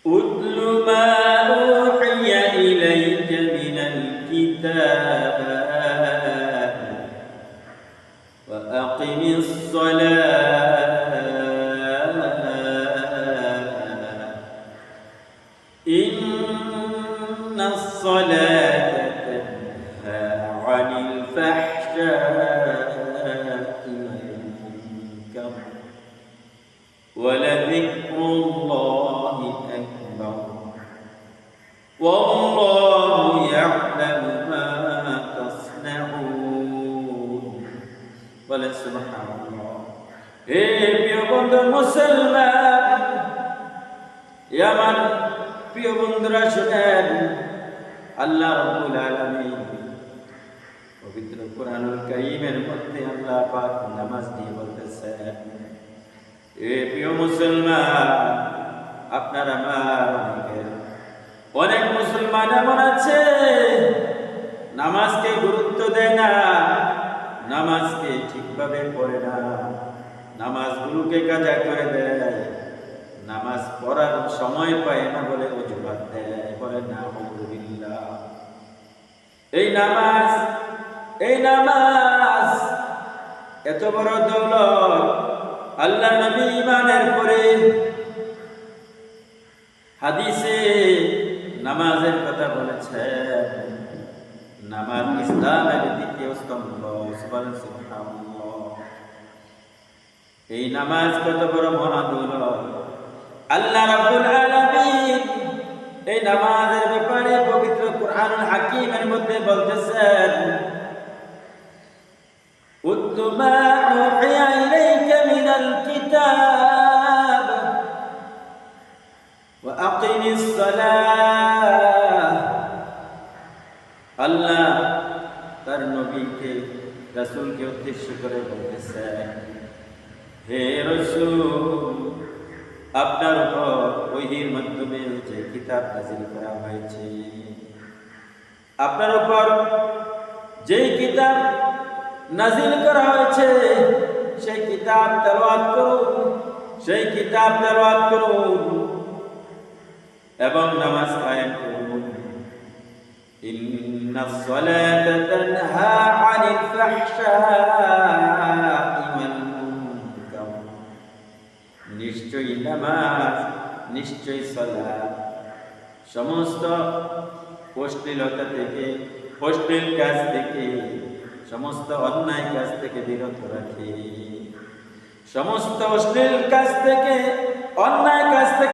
أتل ما أوحي إليك من الكتاب وأقم الصلاة إن الصلاة تنهى عن الفحشاء والمنكر ولذكر الله أكبر والله يعلم ما تصنعون বলে সুবহানাল্লাহ। হে প্রিয় বন্ধু মুসলমান, আমার প্রিয় বন্ধুরা শুনেন, আল্লাহ রাব্বুল আলামিন পবিত্র কোরআনুল কারীমের মধ্যে আল্লাহ পাক নামাজ নিয়ে বলতেছেন, এ প্রিয় মুসলমান, আপনার আমার অনেক মুসলমান এমন আছে নামাজকে গুরুত্ব দেয় না, নামাজকে ঠিকভাবে পড়ে না, নামাজগুলোকে কাজা করে দেয়, নামাজ পড়ার সময় পায় না বলে অজুহাত দেয়, বলে না আলহামদুলিল্লাহ। এই নামাজ এত বড় দৌলত। আল্লাহ নবী ঈমানের পরে হাদিসে নামাজের কথা বলেছেন, নামাজ ইসলামের দ্বিতীয় স্তম্ভ। সুবহানাল্লাহ। এই নামাজ কত বড় মহাদৌলত। আল্লাহ রাব্বুল আলামিন এই নামাজের ব্যাপারে পবিত্র কোরআনুল হাকীমের মধ্যে বলতেছেন, উতলু মা উহিয়া ইলাইকা মিনাল কিতাব ওয়া আকিমিস সালাহ। আল্লাহ তার নবীকে, রাসূলকে উদ্দেশ্য করে বলতেছেন, হে রাসূল, আপনার উপর ওহীর মাধ্যমে যে কিতাব নাযিল করা হয়েছে, আপনার উপর যেই কিতাব নাযিল করা হয়েছে সেই কিতাব তেলাওয়াত করুন, এবং নামাজ কায়েম করুন। ইন্নাস সালাতা তানহা আনিল ফাহশাই ওয়াল মুনকার। নিশ্চয়ই নামাজ, নিশ্চয়ই সালাত সমস্ত অশ্লীলতা থেকে, অশ্লীল কাজ থেকে, সমস্ত অন্যায় কাজ থেকে বিরত রাখে, সমস্ত অশ্লীল কাজ থেকে, অন্যায় কাজ থেকে